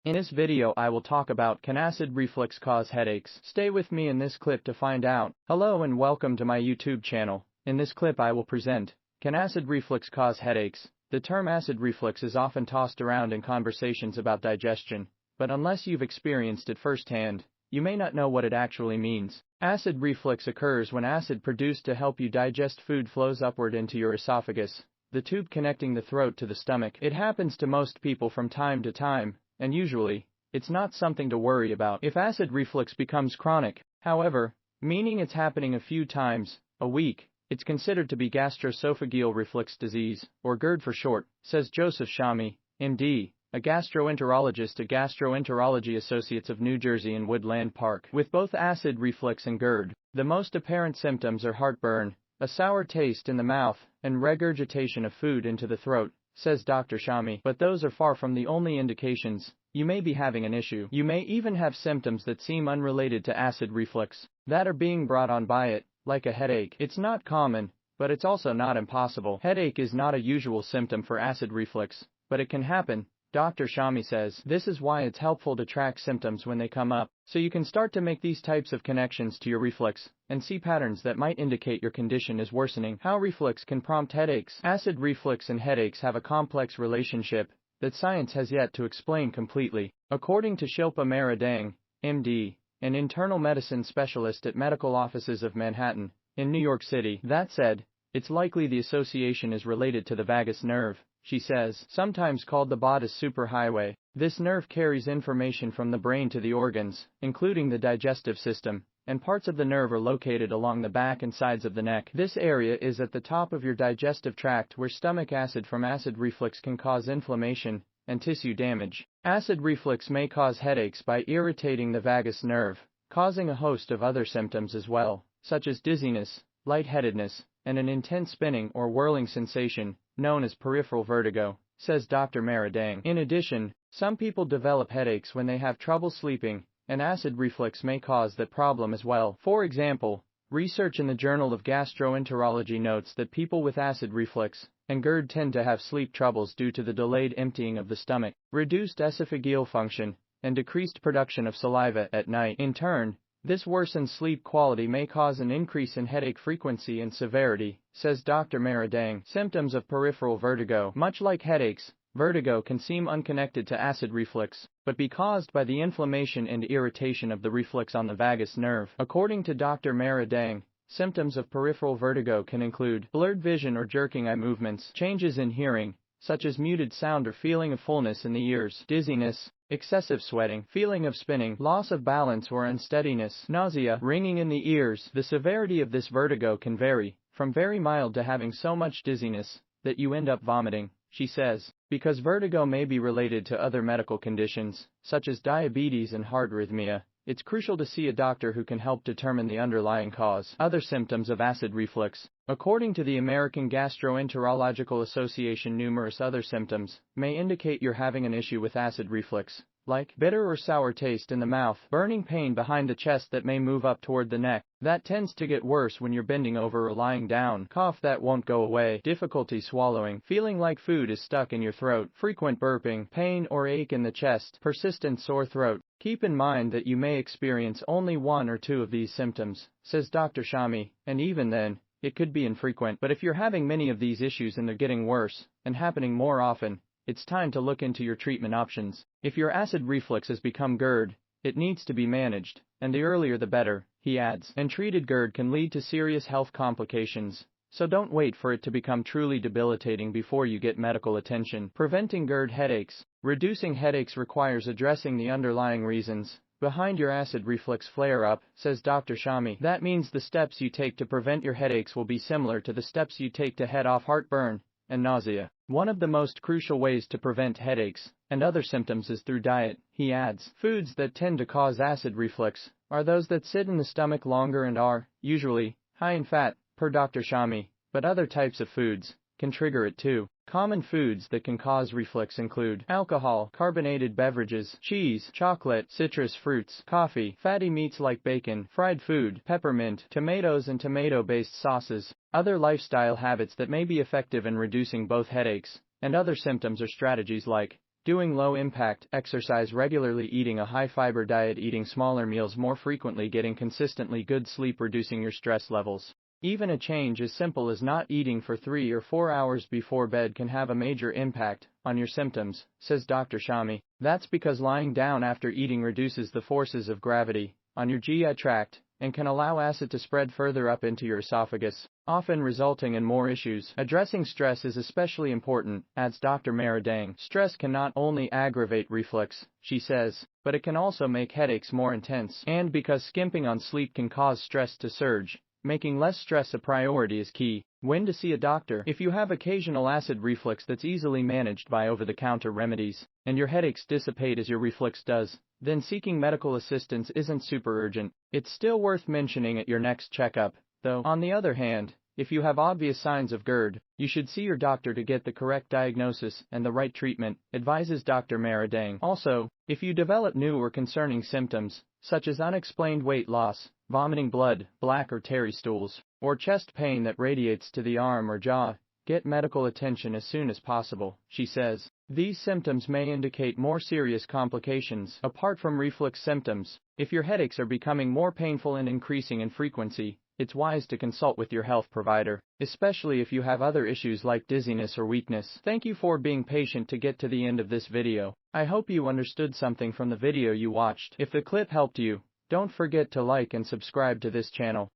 In this video I will talk about, can acid reflux cause headaches? Stay with me in this clip to find out. Hello and welcome to my YouTube channel. In this clip I will present, can acid reflux cause headaches? The term acid reflux is often tossed around in conversations about digestion, but unless you've experienced it firsthand, you may not know what it actually means. Acid reflux occurs when acid produced to help you digest food flows upward into your esophagus, the tube connecting the throat to the stomach. It happens to most people from time to time, and usually, it's not something to worry about if acid reflux becomes chronic. However, meaning it's happening a few times a week, it's considered to be gastroesophageal reflux disease, or GERD for short, says Joseph Shami, MD, a gastroenterologist at Gastroenterology Associates of New Jersey in Woodland Park. With both acid reflux and GERD, the most apparent symptoms are heartburn, a sour taste in the mouth, and regurgitation of food into the throat, says Dr. Shami. But those are far from the only indications. You may be having an issue. You may even have symptoms that seem unrelated to acid reflux, that are being brought on by it, like a headache. It's not common, but it's also not impossible. Headache is not a usual symptom for acid reflux, but it can happen, Dr. Shami says. This is why it's helpful to track symptoms when they come up, so you can start to make these types of connections to your reflux, and see patterns that might indicate your condition is worsening. How reflux can prompt headaches. Acid reflux and headaches have a complex relationship that science has yet to explain completely. According to Shilpa Maradang, MD, an internal medicine specialist at medical offices of Manhattan, in New York City, that said, it's likely the association is related to the vagus nerve. She says, sometimes called the body's superhighway. This nerve carries information from the brain to the organs, including the digestive system, and parts of the nerve are located along the back and sides of the neck. This area is at the top of your digestive tract, where stomach acid from acid reflux can cause inflammation and tissue damage. Acid reflux may cause headaches by irritating the vagus nerve, causing a host of other symptoms as well, such as dizziness, lightheadedness, and an intense spinning or whirling sensation, known as peripheral vertigo, says Dr. Maradang. In addition, some people develop headaches when they have trouble sleeping, and acid reflux may cause that problem as well. For example, research in the Journal of Gastroenterology notes that people with acid reflux and GERD tend to have sleep troubles due to the delayed emptying of the stomach, reduced esophageal function, and decreased production of saliva at night. In turn, this worsened sleep quality may cause an increase in headache frequency and severity, says Dr. Maradang. Symptoms of peripheral vertigo. Much like headaches, vertigo can seem unconnected to acid reflux, but be caused by the inflammation and irritation of the reflux on the vagus nerve. According to Dr. Maradang, symptoms of peripheral vertigo can include blurred vision or jerking eye movements, changes in hearing, such as muted sound or feeling of fullness in the ears, dizziness, excessive sweating, feeling of spinning, loss of balance or unsteadiness, nausea, ringing in the ears. The severity of this vertigo can vary, from very mild to having so much dizziness that you end up vomiting, she says. Because vertigo may be related to other medical conditions, such as diabetes and heart arrhythmia, it's crucial to see a doctor who can help determine the underlying cause. Other symptoms of acid reflux. According to the American Gastroenterological Association, numerous other symptoms may indicate you're having an issue with acid reflux, like bitter or sour taste in the mouth, burning pain behind the chest that may move up toward the neck, that tends to get worse when you're bending over or lying down, cough that won't go away, difficulty swallowing, feeling like food is stuck in your throat, frequent burping, pain or ache in the chest, persistent sore throat. Keep in mind that you may experience only one or two of these symptoms, says Dr. Shami, and even then, it could be infrequent. But if you're having many of these issues and they're getting worse, and happening more often, it's time to look into your treatment options. If your acid reflux has become GERD, it needs to be managed, and the earlier the better, he adds. Untreated GERD can lead to serious health complications, so don't wait for it to become truly debilitating before you get medical attention. Preventing GERD headaches. Reducing headaches requires addressing the underlying reasons behind your acid reflux flare-up, says Dr. Shami. That means the steps you take to prevent your headaches will be similar to the steps you take to head off heartburn and nausea. One of the most crucial ways to prevent headaches and other symptoms is through diet, he adds. Foods that tend to cause acid reflux are those that sit in the stomach longer and are, usually, high in fat, per Dr. Shami, but other types of foods can trigger it too. Common foods that can cause reflux include alcohol, carbonated beverages, cheese, chocolate, citrus fruits, coffee, fatty meats like bacon, fried food, peppermint, tomatoes and tomato-based sauces. Other lifestyle habits that may be effective in reducing both headaches and other symptoms are strategies like Doing low-impact exercise regularly, eating a high-fiber diet, eating smaller meals more frequently, getting consistently good sleep, reducing your stress levels. Even a change as simple as not eating for 3 or 4 hours before bed can have a major impact on your symptoms, says Dr. Shami. That's because lying down after eating reduces the forces of gravity on your GI tract and can allow acid to spread further up into your esophagus, often resulting in more issues. Addressing stress is especially important, adds Dr. Maradang. Stress can not only aggravate reflux, she says, but it can also make headaches more intense. And because skimping on sleep can cause stress to surge, making less stress a priority is key. When to see a doctor? If you have occasional acid reflux that's easily managed by over-the-counter remedies, and your headaches dissipate as your reflux does, then seeking medical assistance isn't super urgent. It's still worth mentioning at your next checkup, though. On the other hand, if you have obvious signs of GERD, you should see your doctor to get the correct diagnosis and the right treatment, advises Dr. Maradang. Also, if you develop new or concerning symptoms, such as unexplained weight loss, vomiting blood, black or tarry stools, or chest pain that radiates to the arm or jaw, get medical attention as soon as possible, she says. These symptoms may indicate more serious complications. Apart from reflux symptoms, if your headaches are becoming more painful and increasing in frequency, it's wise to consult with your health provider, especially if you have other issues like dizziness or weakness. Thank you for being patient to get to the end of this video. I hope you understood something from the video you watched. If the clip helped you, don't forget to like and subscribe to this channel.